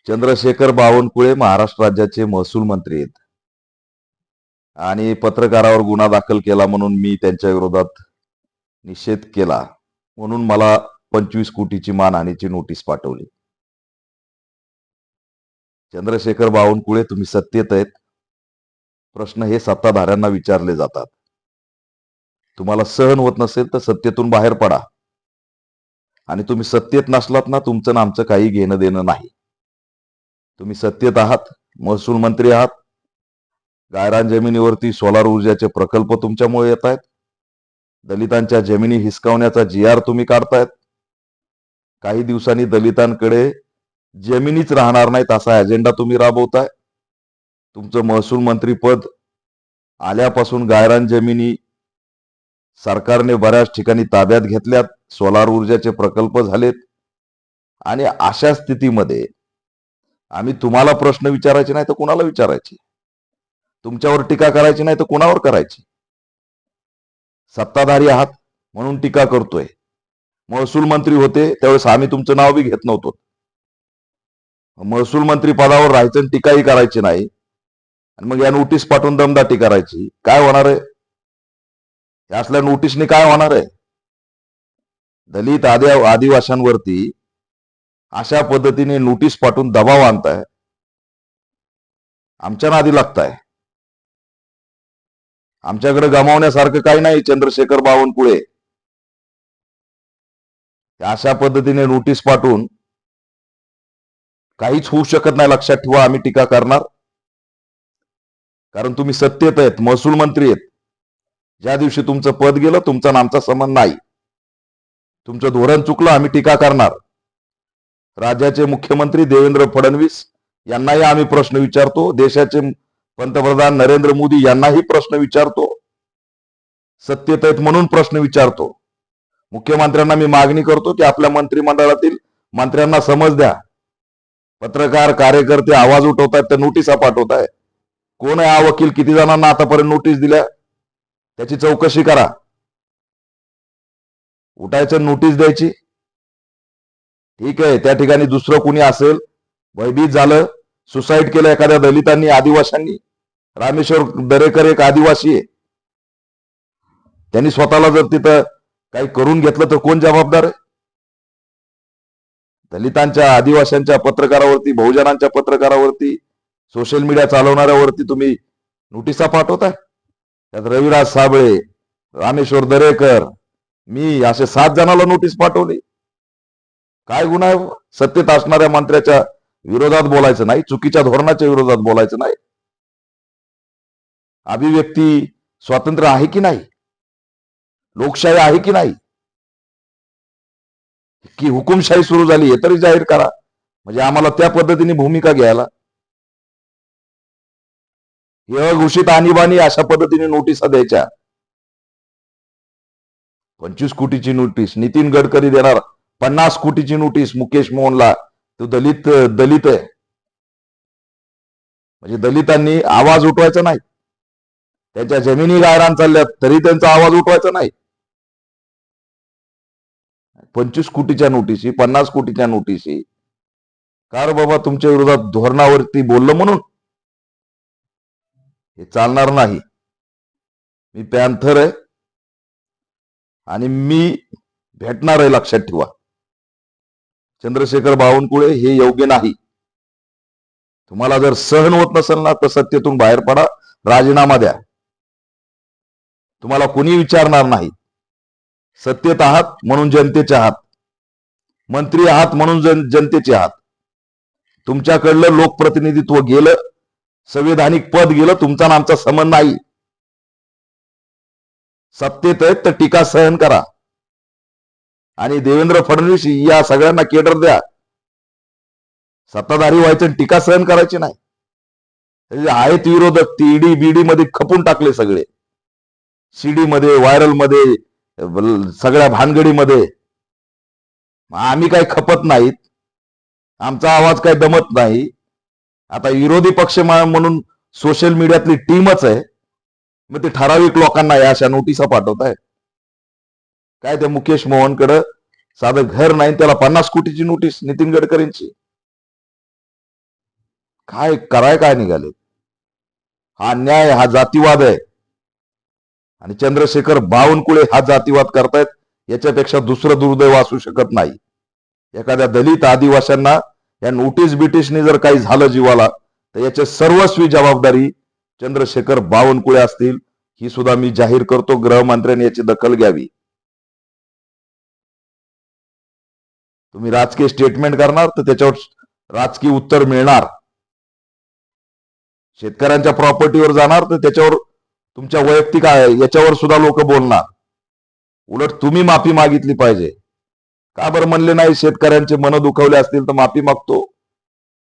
चंद्रशेखर बावनकुळे महाराष्ट्र राज्याचे महसूल मंत्री आहेत आणि पत्रकारावर गुन्हा दाखल केला म्हणून मी त्यांच्या विरोधात निषेध केला म्हणून मला 25 कोटीची मानहानीची नोटीस पाठवली. चंद्रशेखर बावनकुळे, तुम्ही सत्तेत आहेत. प्रश्न हे सत्ताधाऱ्यांना विचारले जातात. तुम्हाला सहन होत नसेल तर सत्तेतून बाहेर पडा. आणि तुम्ही सत्तेत नसलात ना, तुमचं ना आमचं काही घेणं देणं नाही. तुम्ही सत्तेत आहात, महसूल मंत्री आहात. गायरान जमिनीवरती सोलार ऊर्जाचे प्रकल्प तुमच्यामुळे येत आहेत. दलितांच्या जमिनी हिसकावण्याचा GR तुम्ही काढतायत. काही दिवसांनी दलितांकडे जमिनीच राहणार नाहीत असा अजेंडा तुम्ही राबवताय. तुमचं महसूल मंत्री पद आल्यापासून गायरान जमिनी सरकारने बऱ्याच ठिकाणी ताब्यात घेतल्यात. सोलार ऊर्जाचे प्रकल्प झालेत. आणि अशा स्थितीमध्ये आम्ही तुम्हाला प्रश्न विचारायचे नाही तर कुणाला विचारायचे? तुमच्यावर टीका करायची नाही तर कुणावर करायची? सत्ताधारी आहात म्हणून टीका करतोय. महसूल मंत्री होते त्यावेळेस आम्ही तुमचं नाव बी घेत नव्हतो. महसूल मंत्री पदावर राहायचं आणि टीकाही करायची नाही, आणि मग या नोटीस पाठवून दमदाटी करायची. काय होणार आहे? या असल्या नोटीसने काय होणार आहे? दलित आदिवासींवरती अशा पद्धतीने नोटीस पाठवून दबाव आणताय, आमच्या नादी लागताय. आमच्याकडे गमावण्यासारखं काही नाही. चंद्रशेखर बावनकुळे, अशा पद्धतीने नोटीस पाठवून काहीच होऊ शकत नाही. लक्षात ठेवा, आम्ही टीका करणार, कारण तुम्ही सत्तेत आहेत, महसूल मंत्री आहेत. ज्या दिवशी तुमचं पद गेलं, तुमचा आमचा संबंध नाही. तुमचं धोरण चुकलं, आम्ही टीका करणार. राज्याचे मुख्यमंत्री देवेंद्र फडणवीस यांनाही आम्ही प्रश्न विचारतो. देशाचे पंतप्रधान नरेंद्र मोदी यांनाही प्रश्न विचारतो. सत्तेत आहेत म्हणून प्रश्न विचारतो. मुख्यमंत्र्यांना मी मागणी करतो की आपल्या मंत्रिमंडळातील मंत्र्यांना समज द्या. पत्रकार कार्यकर्ते आवाज उठवतात तर नोटिसा पाठवताय. कोण आहे हा वकील? किती जणांना आतापर्यंत नोटीस दिल्या? त्याची चौकशी करा. उठायचं, नोटीस द्यायची. ठीक आहे, त्या ठिकाणी दुसरं कुणी असेल, भयभीत झालं, सुसाईड केलं एखाद्या दलितांनी, आदिवासींनी. रामेश्वर दरेकर एक आदिवासी आहे. त्यांनी स्वतःला जर तिथं काही करून घेतलं तर कोण जबाबदार आहे? दलितांच्या, आदिवासींच्या पत्रकारावरती, बहुजनांच्या पत्रकारावरती, सोशल मीडिया चालवणाऱ्यावरती तुम्ही नोटिसा पाठवताय. त्यात रविराज साबळे, रामेश्वर दरेकर, मी असे 7 जणांना नोटीस पाठवली. काय गुन्हा आहे? सत्तेत असणाऱ्या मंत्र्याच्या विरोधात बोलायचं नाही, चुकीच्या धोरणाच्या विरोधात बोलायचं नाही. अभिव्यक्ती स्वातंत्र्य आहे की नाही? लोकशाही आहे की नाही? की हुकुमशाही सुरू झाली हे तरी जाहीर करा, म्हणजे आम्हाला त्या पद्धतीने भूमिका घ्यायला. हे अघोषित आणीबाणी अशा पद्धतीने नोटिसा द्यायच्या. 25 कोटीची नोटीस नितीन गडकरी देणार, 50 कोटीची नोटीस मुकेश मोहनला. तो दलित आहे, म्हणजे दलितांनी आवाज उठवायचा नाही. त्यांच्या जमिनी गायरान चालल्यात तरी त्यांचा आवाज उठवायचा नाही. 25 कोटीच्या नोटीसी, 50 कोटीच्या नोटीसी. कार बाबा, तुमच्या विरोधात धोरणावरती बोललं म्हणून हे चालणार नाही. मी पॅन्थर आहे आणि मी भेटणार आहे, लक्षात ठेवा. चंद्रशेखर बावनकुळे हे योग्य नाही. तुम्हाला जर सहन होत नसेल ना तर सत्तेतून बाहेर पडा, राजीनामा द्या. तुम्हाला कोणी विचारणार नाही. सत्तेत आहात म्हणून जनतेचे आहात, मंत्री आहात म्हणून जनतेचे आहात. तुमच्याकडलं लोकप्रतिनिधित्व गेलं, संविधानिक पद गेलं, तुमचा आणि आमचा संबंध नाही. सत्तेत आहेत तर टीका सहन करा. आणि देवेंद्र फडणवीस या सगळ्यांना केडर द्या. सत्ताधारी व्हायचं, टीका सहन करायची नाही. आहेत विरोधक, ती ईडी बीडी मध्ये खपून टाकले सगळे. सीडी मध्ये, व्हायरल मध्ये, सगळ्या भानगडीमध्ये. आम्ही काही खपत नाहीत, आमचा आवाज काही दमत नाही. आता विरोधी पक्ष म्हणून सोशल मीडियातली टीमच आहे, मग ते ठराविक लोकांना या अशा नोटिसा पाठवत आहे. काय त्या मुकेश मोहनकडे साधं घर नाही, त्याला 50 कोटीची नोटीस नितीन गडकरींची. काय निघाले? हा अन्याय, हा जातीवाद आहे. आणि चंद्रशेखर बावनकुळे हा जातीवाद करतायत, याच्यापेक्षा दुसरं दुर्दैव असू शकत नाही. एखाद्या दलित आदिवासींना या नोटीस बिटिशनी जर काही झालं जीवाला, तर याची सर्वस्वी जबाबदारी चंद्रशेखर बावनकुळे असतील. ही सुद्धा मी जाहीर करतो. गृहमंत्र्यांनी याची दखल घ्यावी. तुम्ही राजकीय स्टेटमेंट करणार तर त्याच्यावर राजकीय उत्तर मिळणार. शेतकऱ्यांच्या प्रॉपर्टीवर जाणार तर त्याच्यावर तुमच्या वैयक्तिक याच्यावर सुद्धा लोक बोलणार. उलट तुम्ही माफी मागितली पाहिजे. का बरं म्हणले नाही? शेतकऱ्यांचे मन दुखवले असतील तर माफी मागतो.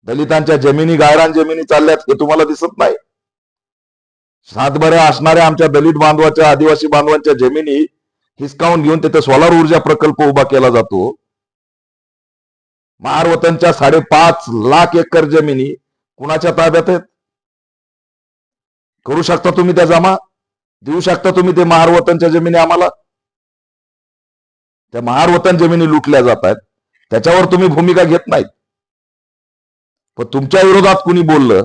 दलितांच्या जमिनी, गायरान जमिनी चालल्यात हे तुम्हाला दिसत नाही? सातबऱ्या असणाऱ्या आमच्या दलित बांधवाच्या, आदिवासी बांधवांच्या जमिनी हिसकावून घेऊन तिथे सोलार ऊर्जा प्रकल्प उभा केला जातो. महारवतनच्या 5.5 लाख एकर जमिनी कुणाच्या ताब्यात आहेत? करू शकता तुम्ही त्या जमा? देऊ शकता तुम्ही ते महारवतनच्या जमिनी आम्हाला? त्या महारवतन जमिनी लुटल्या जात आहेत, त्याच्यावर तुम्ही भूमिका घेत नाहीत. पण तुमच्या विरोधात कुणी बोललं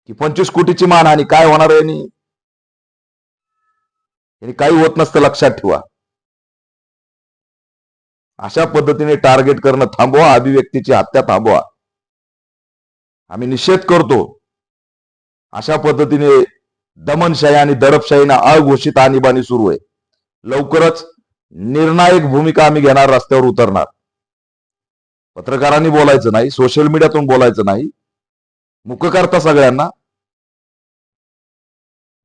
की 25 कोटीची मानहानी, काय होणार आहे? यांनी काही होत नसतं, लक्षात ठेवा. अशा पद्धतीने टार्गेट करणं थांबवा, अभिव्यक्तीची हत्या थांबवा. आम्ही निषेध करतो. अशा पद्धतीने दमनशाही आणि दडपशाहीना अघोषित आणीबाणी सुरू आहे. लवकरच निर्णायक भूमिका आम्ही घेणार, रस्त्यावर उतरणार. पत्रकारांनी बोलायचं नाही, सोशल मीडियातून बोलायचं नाही. मुक करता सगळ्यांना.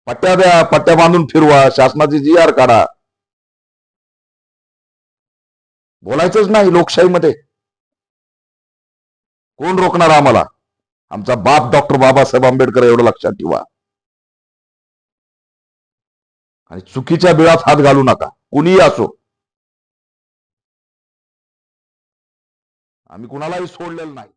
पट्ट्या द्या, पट्ट्या बांधून फिरवा, शासनाची GR काढा. बोलायचंच नाही लोकशाहीमध्ये. कोण रोखणार आम्हाला? आमचा बाप डॉक्टर बाबासाहेब आंबेडकर, एवढं लक्षात ठेवा. आणि चुकीच्या बिळात हात घालू नका, कुणीही असो. आम्ही कुणालाही सोडलेलं नाही.